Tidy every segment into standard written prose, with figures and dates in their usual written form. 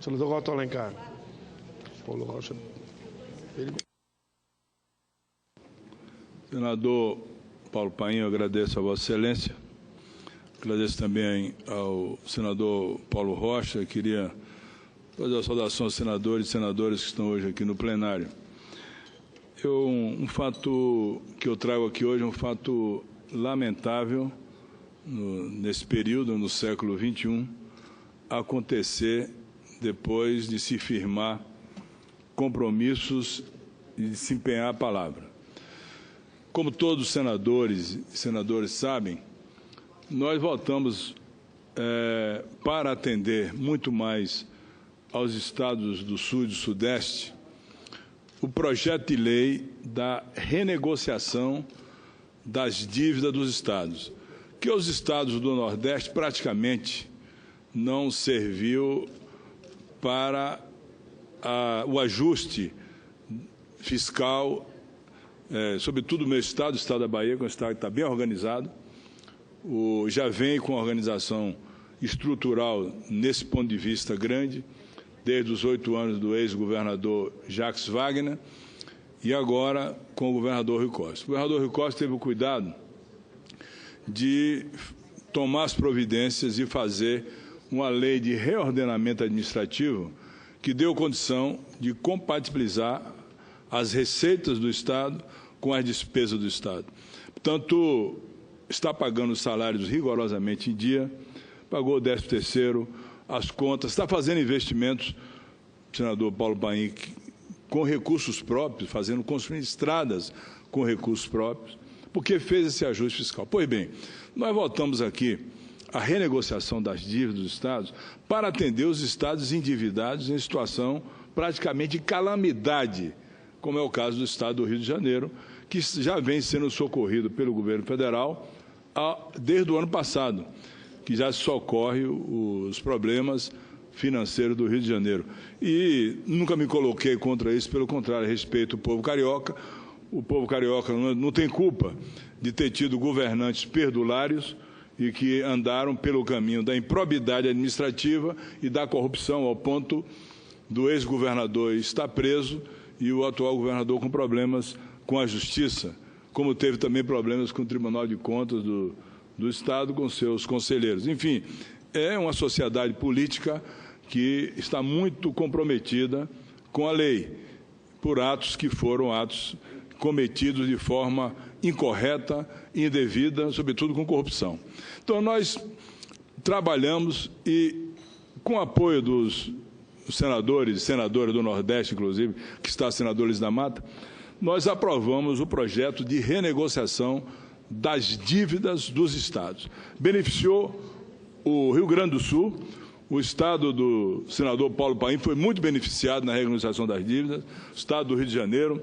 Senador Otto Alencar. Paulo Rocha. Senador Paulo Paim, agradeço a Vossa Excelência. Agradeço também ao senador Paulo Rocha. Queria fazer a saudação aos senadores e senadoras que estão hoje aqui no plenário. Um fato que eu trago aqui hoje é um fato lamentável nesse período, no século XXI, acontecer depois de se firmar compromissos e de se empenhar a palavra. Como todos os senadores e senadoras sabem, nós votamos para atender muito mais aos estados do Sul e do Sudeste o projeto de lei da renegociação das dívidas dos estados, que os estados do Nordeste praticamente não serviu para o ajuste fiscal, sobretudo o meu estado, o estado da Bahia, que é um estado que está bem organizado, já vem com organização estrutural nesse ponto de vista grande, desde os 8 anos do ex-governador Jacques Wagner, e agora com o governador Rui Costa. O governador Rui Costa teve o cuidado de tomar as providências e fazer uma lei de reordenamento administrativo que deu condição de compatibilizar as receitas do Estado com as despesas do Estado. Portanto, está pagando os salários rigorosamente em dia, pagou o 13º, as contas, está fazendo investimentos, senador Paulo Paim, com recursos próprios, construindo estradas com recursos próprios, porque fez esse ajuste fiscal. Pois bem, nós votamos aqui a renegociação das dívidas dos estados para atender os estados endividados em situação praticamente de calamidade, como é o caso do estado do Rio de Janeiro, que já vem sendo socorrido pelo governo federal desde o ano passado, que já socorre os problemas financeiros do Rio de Janeiro. E nunca me coloquei contra isso, pelo contrário, respeito o povo carioca. O povo carioca não tem culpa de ter tido governantes perdulários e que andaram pelo caminho da improbidade administrativa e da corrupção, ao ponto do ex-governador estar preso e o atual governador com problemas com a Justiça, como teve também problemas com o Tribunal de Contas do Estado, com seus conselheiros. Enfim, é uma sociedade política que está muito comprometida com a lei, por atos que foram atos cometidos de forma incorreta, indevida, sobretudo com corrupção. Então, nós trabalhamos e, com o apoio dos senadores e senadoras do Nordeste, inclusive, que está senadores da Mata, nós aprovamos o projeto de renegociação das dívidas dos estados. Beneficiou o Rio Grande do Sul, o estado do senador Paulo Paim foi muito beneficiado na renegociação das dívidas, o estado do Rio de Janeiro,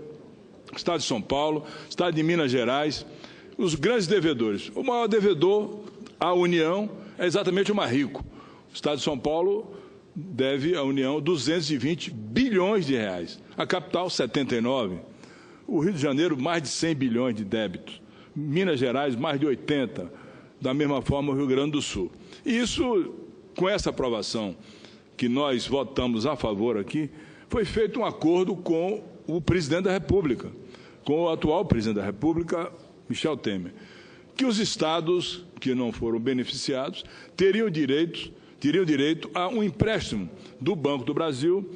o estado de São Paulo, o estado de Minas Gerais, os grandes devedores. O maior devedor à União é exatamente o mais rico. O estado de São Paulo deve à União 220 bilhões de reais, a capital 79, o Rio de Janeiro mais de 100 bilhões de débitos, Minas Gerais mais de 80, da mesma forma o Rio Grande do Sul. E isso, com essa aprovação que nós votamos a favor aqui, foi feito um acordo com o presidente da República, com o atual presidente da República, Michel Temer, que os estados que não foram beneficiados teriam direito a um empréstimo do Banco do Brasil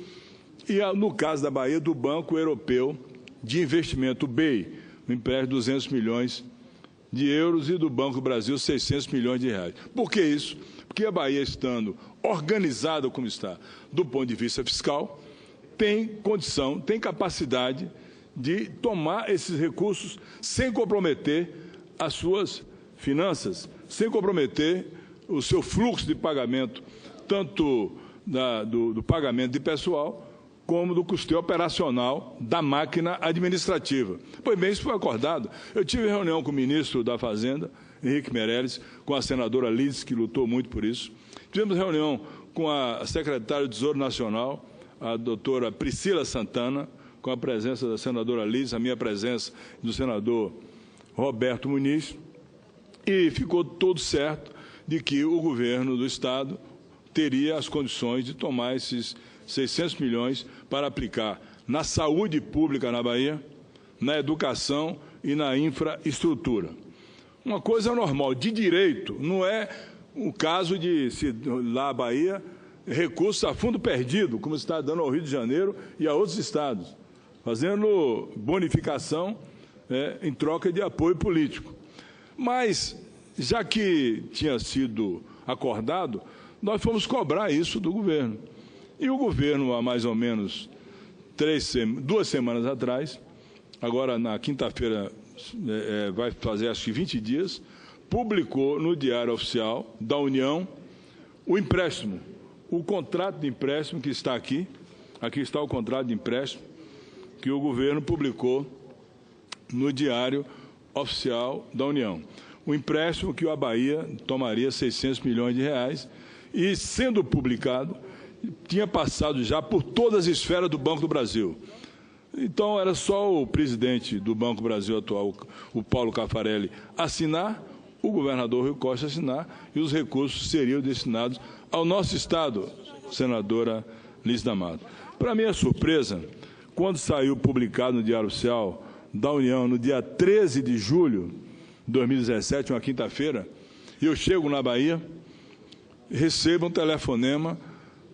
e, no caso da Bahia, do Banco Europeu de Investimento, o BEI, um empréstimo de 200 milhões de euros e do Banco do Brasil 600 milhões de reais. Por que isso? Porque a Bahia, estando organizada como está, do ponto de vista fiscal, tem condição, tem capacidade de tomar esses recursos sem comprometer as suas finanças, sem comprometer o seu fluxo de pagamento, tanto do pagamento de pessoal, como do custeio operacional da máquina administrativa. Pois bem, isso foi acordado. Eu tive reunião com o ministro da Fazenda, Henrique Meirelles, com a senadora Liz, que lutou muito por isso. Tivemos reunião com a secretária do Tesouro Nacional, a doutora Priscila Santana, com a presença da senadora Liz, a minha presença do senador Roberto Muniz, e ficou tudo certo de que o governo do Estado, teria as condições de tomar esses 600 milhões para aplicar na saúde pública na Bahia, na educação e na infraestrutura. Uma coisa normal, de direito, não é o caso de, se lá na Bahia, recursos a fundo perdido, como se está dando ao Rio de Janeiro e a outros estados, fazendo bonificação em troca de apoio político. Mas, já que tinha sido acordado, nós fomos cobrar isso do governo. E o governo, há mais ou menos 2 semanas atrás, agora na quinta-feira vai fazer acho que 20 dias, publicou no Diário Oficial da União o empréstimo, o contrato de empréstimo que está aqui. Aqui está o contrato de empréstimo que o governo publicou no Diário Oficial da União. O empréstimo que a Bahia tomaria 600 milhões de reais e, sendo publicado, tinha passado já por todas as esferas do Banco do Brasil. Então, era só o presidente do Banco do Brasil atual, o Paulo Caffarelli, assinar, o governador Rui Costa assinar, e os recursos seriam destinados ao nosso Estado, senadora Lícia D'Amato. Para minha surpresa, quando saiu publicado no Diário Oficial da União, no dia 13 de julho de 2017, uma quinta-feira, eu chego na Bahia, recebo um telefonema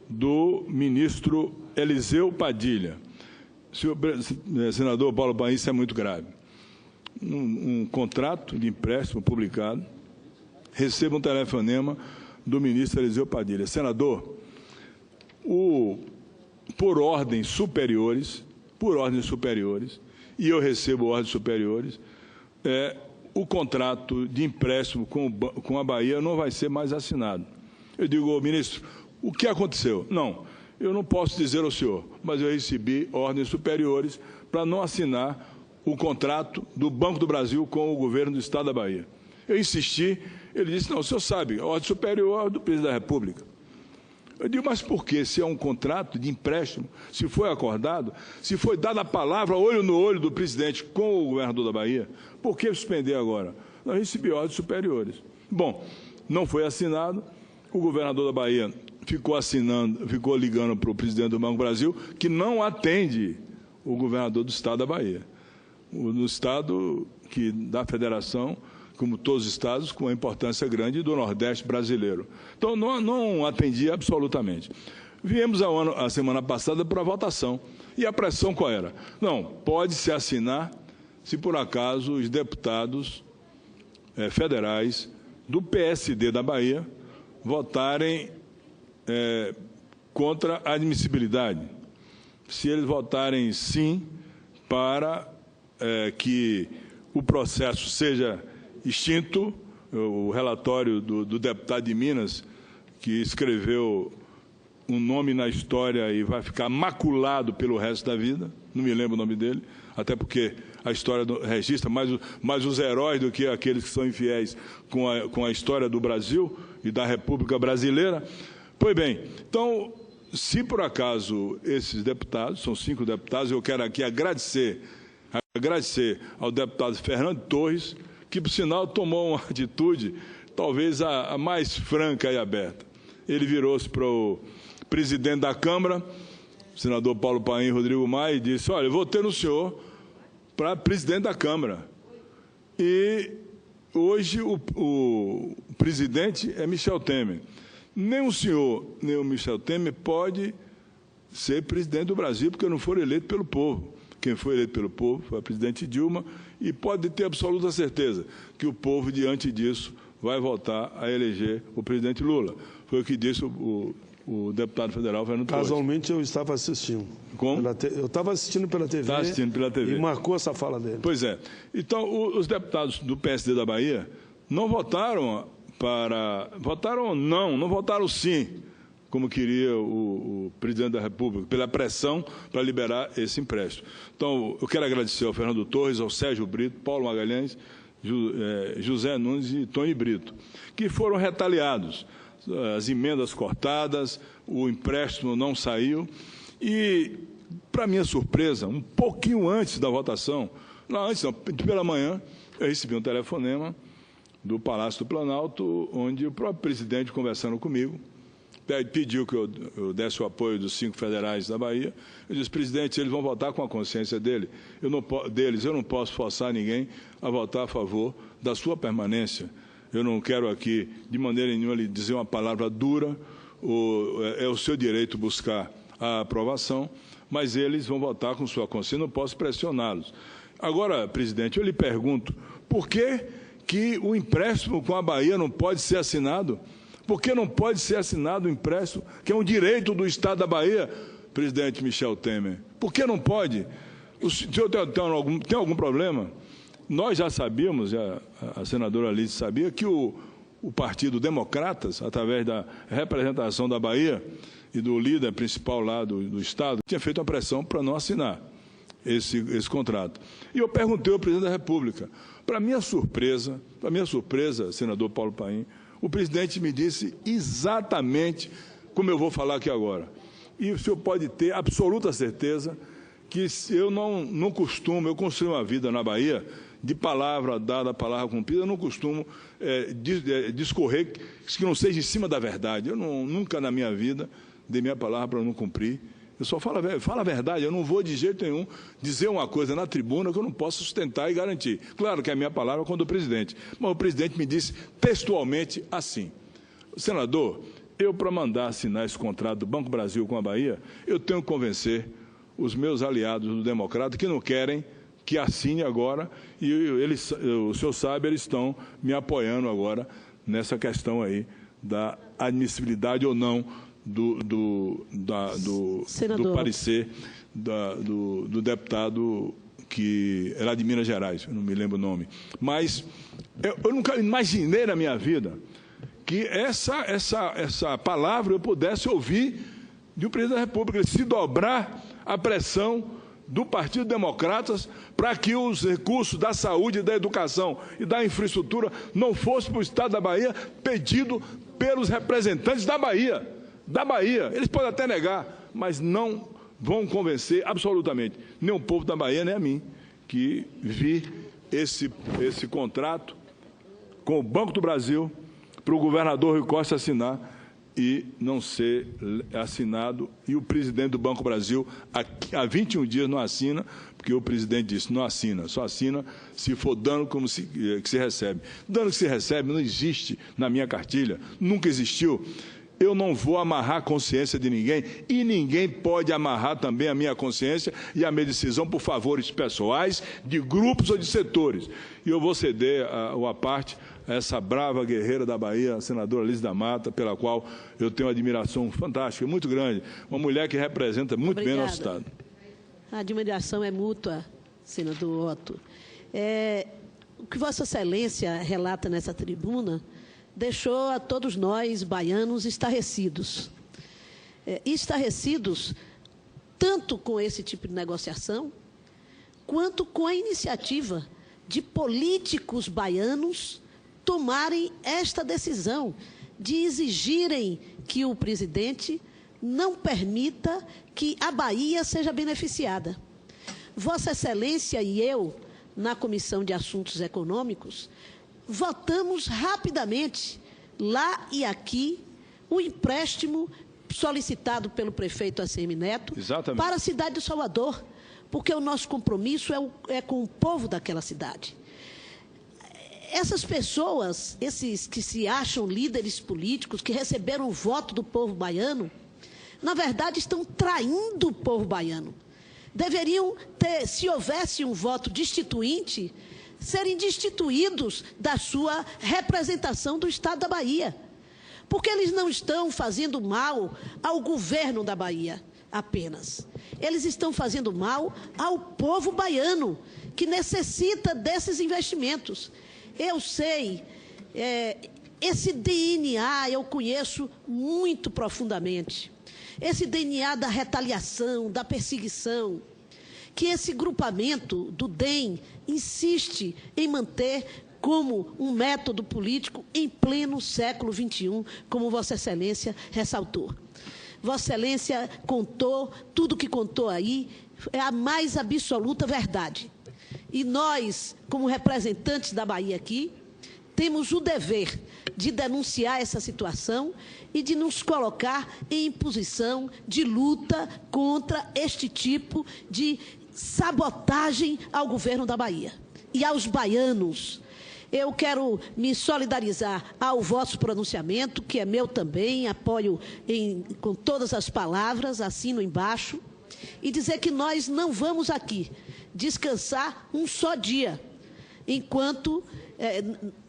do ministro Eliseu Padilha. Senador Paulo Paim, isso é muito grave. Um contrato de empréstimo publicado, recebo um telefonema do ministro Eliseu Padilha. Senador, por ordens superiores, e eu recebo ordens superiores, o contrato de empréstimo com a Bahia não vai ser mais assinado. Eu digo, ministro, o que aconteceu? Não, eu não posso dizer ao senhor, mas eu recebi ordens superiores para não assinar o contrato do Banco do Brasil com o governo do Estado da Bahia. Eu insisti, ele disse, não, o senhor sabe, a ordem superior é do presidente da República. Eu digo, mas por quê? Se é um contrato de empréstimo, se foi acordado, se foi dada a palavra olho no olho do presidente com o governador da Bahia, por que suspender agora? Eu recebi ordens superiores. Bom, não foi assinado, o governador da Bahia ficou ligando para o presidente do Banco do Brasil, que não atende o governador do Estado da Bahia. No Estado da Federação, como todos os estados, com uma importância grande do Nordeste brasileiro. Então, não atendia absolutamente. Viemos a semana passada para a votação. E a pressão qual era? Não, pode-se assinar se, por acaso, os deputados federais do PSD da Bahia votarem contra a admissibilidade. Se eles votarem sim para que o processo seja extinto, o relatório do deputado de Minas, que escreveu um nome na história e vai ficar maculado pelo resto da vida, não me lembro o nome dele, até porque a história registra mais os heróis do que aqueles que são infiéis com a história do Brasil e da República Brasileira. Pois bem, então, se por acaso esses deputados, são 5 deputados, eu quero aqui agradecer ao deputado Fernando Torres, que, por sinal, tomou uma atitude talvez a mais franca e aberta. Ele virou-se para o presidente da Câmara, o senador Paulo Paim Rodrigo Maia, e disse, olha, eu votei no senhor para presidente da Câmara. E hoje o presidente é Michel Temer. Nem o senhor, nem o Michel Temer pode ser presidente do Brasil, porque não foram eleitos pelo povo. Quem foi eleito pelo povo foi a presidente Dilma, e pode ter absoluta certeza que o povo, diante disso, vai voltar a eleger o presidente Lula. Foi o que disse o deputado federal Fernando Torres. Casualmente, eu estava assistindo. Como? Eu estava assistindo pela TV. Estava assistindo pela TV. E marcou essa fala dele. Pois é. Então, os deputados do PSD da Bahia não votaram não votaram sim, como queria o presidente da República, pela pressão para liberar esse empréstimo. Então, eu quero agradecer ao Fernando Torres, ao Sérgio Brito, Paulo Magalhães, José Nunes e Tony Brito, que foram retaliados. As emendas cortadas, o empréstimo não saiu. E, para minha surpresa, um pouquinho antes da votação, pela manhã, eu recebi um telefonema do Palácio do Planalto, onde o próprio presidente, conversando comigo, pediu que eu desse o apoio dos 5 federais da Bahia. Eu disse, presidente, eles vão votar com a consciência deles. Eu não posso forçar ninguém a votar a favor da sua permanência. Eu não quero aqui, de maneira nenhuma, lhe dizer uma palavra dura. É o seu direito buscar a aprovação, mas eles vão votar com sua consciência, não posso pressioná-los. Agora, presidente, eu lhe pergunto, por que o empréstimo com a Bahia não pode ser assinado? Por que não pode ser assinado o empréstimo, que é um direito do Estado da Bahia, presidente Michel Temer? Por que não pode? O senhor tem algum problema? Nós já sabíamos, a senadora Alice sabia, que o Partido Democratas, através da representação da Bahia e do líder principal lá do Estado, tinha feito uma pressão para não assinar esse contrato. E eu perguntei ao presidente da República. Para minha surpresa, senador Paulo Paim, o presidente me disse exatamente como eu vou falar aqui agora. E o senhor pode ter absoluta certeza que eu não costumo, eu construí uma vida na Bahia de palavra dada, palavra cumprida, eu não costumo discorrer que não seja em cima da verdade. Eu nunca na minha vida dei minha palavra para não cumprir. Eu só falo a verdade, eu não vou de jeito nenhum dizer uma coisa na tribuna que eu não posso sustentar e garantir. Claro que a minha palavra é com a do presidente, mas o presidente me disse textualmente assim: senador, para mandar assinar esse contrato do Banco Brasil com a Bahia, eu tenho que convencer os meus aliados do Democrata que não querem que assine agora, e o senhor sabe, eles estão me apoiando agora nessa questão aí da admissibilidade ou não do parecer do deputado que era de Minas Gerais, eu não me lembro o nome. Mas eu nunca imaginei na minha vida que essa palavra eu pudesse ouvir de um presidente da República, se dobrar a pressão do Partido Democratas para que os recursos da saúde, da educação e da infraestrutura não fossem para o Estado da Bahia, pedido pelos representantes da Bahia. Eles podem até negar, mas não vão convencer absolutamente nem o povo da Bahia, nem a mim, que vi esse contrato com o Banco do Brasil para o governador Rui Costa assinar e não ser assinado, e o presidente do Banco Brasil há 21 dias não assina, porque o presidente disse, não assina, só assina se for dano que se recebe. Dano que se recebe não existe na minha cartilha, nunca existiu. Eu não vou amarrar a consciência de ninguém, e ninguém pode amarrar também a minha consciência e a minha decisão por favores pessoais, de grupos ou de setores. E eu vou ceder a parte a essa brava guerreira da Bahia, a senadora Alice da Mata, pela qual eu tenho uma admiração fantástica, muito grande. Uma mulher que representa muito bem nosso Estado. A admiração é mútua, senador Otto. O que Vossa Excelência relata nessa tribuna deixou a todos nós, baianos, estarrecidos. Estarrecidos tanto com esse tipo de negociação, quanto com a iniciativa de políticos baianos tomarem esta decisão de exigirem que o presidente não permita que a Bahia seja beneficiada. Vossa Excelência e eu, na Comissão de Assuntos Econômicos, votamos rapidamente, lá e aqui, o empréstimo solicitado pelo prefeito ACM Neto para a cidade de Salvador, porque o nosso compromisso é com o povo daquela cidade. Essas pessoas, esses que se acham líderes políticos, que receberam o voto do povo baiano, na verdade estão traindo o povo baiano. Deveriam ter, se houvesse um voto destituinte, serem destituídos da sua representação do Estado da Bahia. Porque eles não estão fazendo mal ao governo da Bahia apenas. Eles estão fazendo mal ao povo baiano, que necessita desses investimentos. Eu sei, esse DNA eu conheço muito profundamente. Esse DNA da retaliação, da perseguição, que esse grupamento do DEM insiste em manter como um método político em pleno século XXI, como Vossa Excelência ressaltou. Vossa Excelência contou, tudo que contou aí é a mais absoluta verdade. E nós, como representantes da Bahia aqui, temos o dever de denunciar essa situação e de nos colocar em posição de luta contra este tipo de sabotagem ao governo da Bahia e aos baianos. Eu quero me solidarizar ao vosso pronunciamento, que é meu também, apoio com todas as palavras, assino embaixo, e dizer que nós não vamos aqui descansar um só dia, enquanto,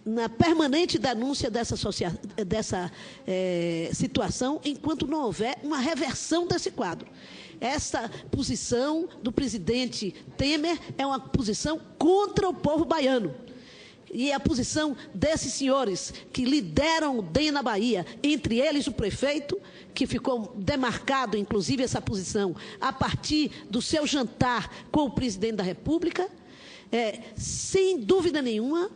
na permanente denúncia dessa situação, enquanto não houver uma reversão desse quadro. Essa posição do presidente Temer é uma posição contra o povo baiano. E a posição desses senhores que lideram o DEM na Bahia, entre eles o prefeito, que ficou demarcado, inclusive, essa posição, a partir do seu jantar com o presidente da República, sem dúvida nenhuma,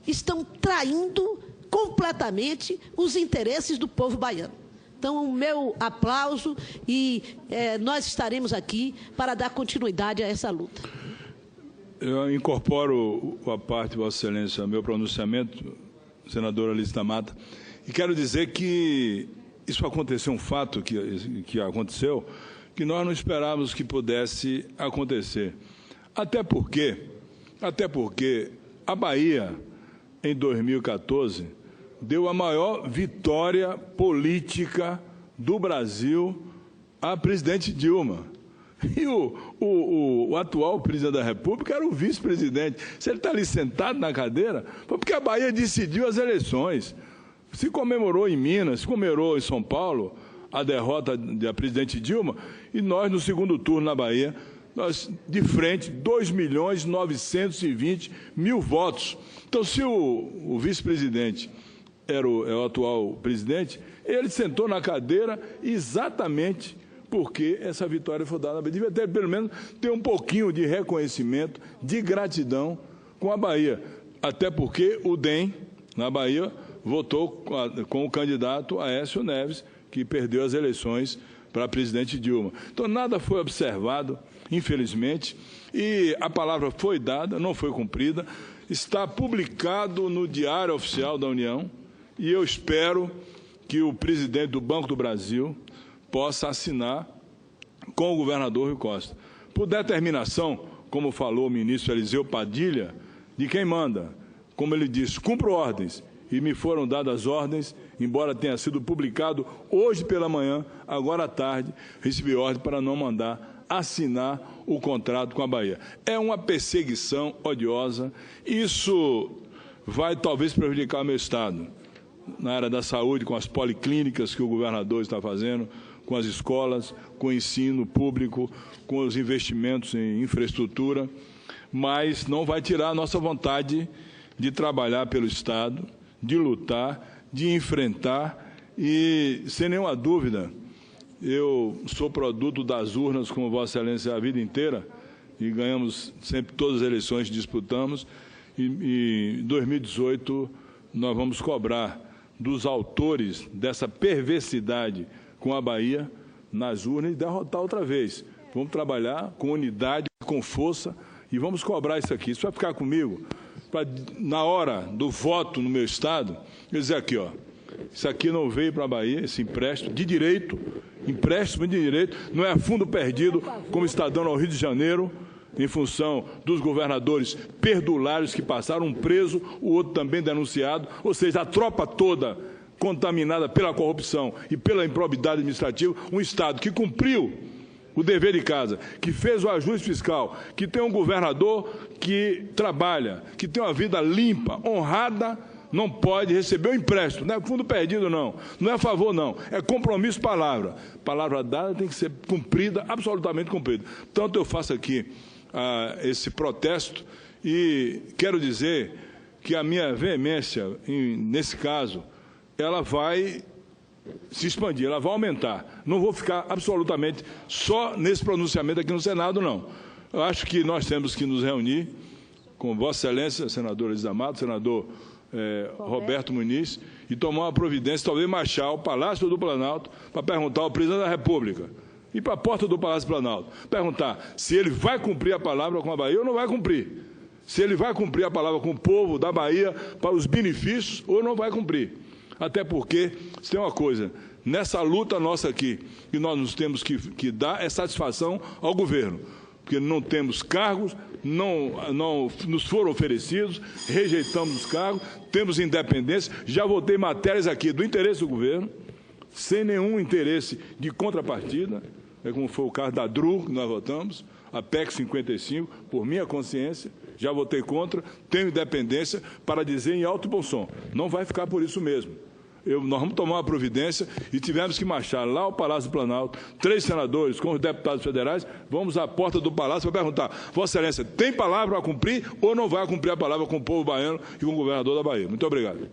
estão traindo completamente os interesses do povo baiano. Então, o meu aplauso e nós estaremos aqui para dar continuidade a essa luta. Eu incorporo a parte de Vossa Excelência, meu pronunciamento, senadora Alice da Mata, e quero dizer que isso aconteceu, um fato que aconteceu, que nós não esperávamos que pudesse acontecer. Até porque a Bahia, em 2014, deu a maior vitória política do Brasil à presidente Dilma. E o atual presidente da República era o vice-presidente. Se ele está ali sentado na cadeira, foi porque a Bahia decidiu as eleições. Se comemorou em Minas, se comemorou em São Paulo a derrota da presidente Dilma, e nós, no segundo turno na Bahia, nós, de frente, 2.920.000 votos. Então, se o vice-presidente é o atual presidente, ele sentou na cadeira exatamente porque essa vitória foi dada. Devia ter, pelo menos, ter um pouquinho de reconhecimento, de gratidão com a Bahia. Até porque o DEM, na Bahia, votou com o candidato Aécio Neves, que perdeu as eleições para a presidente Dilma. Então, nada foi observado, infelizmente, e a palavra foi dada, não foi cumprida, está publicado no Diário Oficial da União, e eu espero que o presidente do Banco do Brasil possa assinar com o governador Rui Costa. Por determinação, como falou o ministro Eliseu Padilha, de quem manda, como ele disse, cumpro ordens, e me foram dadas ordens, embora tenha sido publicado hoje pela manhã, agora à tarde, recebi ordem para não mandar assinar o contrato com a Bahia. É uma perseguição odiosa, isso vai talvez prejudicar o meu Estado, na área da saúde, com as policlínicas que o governador está fazendo, com as escolas, com o ensino público, com os investimentos em infraestrutura, mas não vai tirar a nossa vontade de trabalhar pelo Estado, de lutar, de enfrentar e, sem nenhuma dúvida, eu sou produto das urnas, como Vossa Excelência, a vida inteira, e ganhamos sempre todas as eleições que disputamos, e em 2018 nós vamos cobrar dos autores dessa perversidade com a Bahia nas urnas e derrotar outra vez. Vamos trabalhar com unidade, com força e vamos cobrar isso aqui. Isso vai ficar comigo, pra, na hora do voto no meu Estado, eu dizer aqui, ó, isso aqui não veio para a Bahia, esse empréstimo de direito, empréstimo de direito, não é fundo perdido, como está dando ao Rio de Janeiro, em função dos governadores perdulários que passaram, um preso, o outro também denunciado, ou seja, a tropa toda contaminada pela corrupção e pela improbidade administrativa, um Estado que cumpriu o dever de casa, que fez o ajuste fiscal, que tem um governador que trabalha, que tem uma vida limpa, honrada, não pode receber um empréstimo, não é fundo perdido não é a favor não, é compromisso, palavra dada tem que ser cumprida, absolutamente cumprida. Tanto eu faço aqui esse protesto e quero dizer que a minha veemência, nesse caso, ela vai se expandir, ela vai aumentar. Não vou ficar absolutamente só nesse pronunciamento aqui no Senado, não. Eu acho que nós temos que nos reunir com Vossa Excelência, senador Alice da Mata, senador Roberto Muniz, e tomar uma providência, talvez marchar ao Palácio do Planalto para perguntar ao presidente da República, ir para a porta do Palácio do Planalto, perguntar se ele vai cumprir a palavra com a Bahia ou não vai cumprir. Se ele vai cumprir a palavra com o povo da Bahia para os benefícios ou não vai cumprir. Até porque, se tem uma coisa, nessa luta nossa aqui, que nós nos temos que dar é satisfação ao governo, porque não temos cargos, não nos foram oferecidos, rejeitamos os cargos, temos independência, já votei matérias aqui do interesse do governo, sem nenhum interesse de contrapartida, como foi o caso da DRU, que nós votamos, a PEC 55, por minha consciência, já votei contra, tenho independência para dizer em alto e bom som, não vai ficar por isso mesmo. Nós vamos tomar uma providência e tivemos que marchar lá ao Palácio do Planalto, 3 senadores com os deputados federais, vamos à porta do Palácio para perguntar, Vossa Excelência, tem palavra a cumprir ou não vai cumprir a palavra com o povo baiano e com o governador da Bahia? Muito obrigado.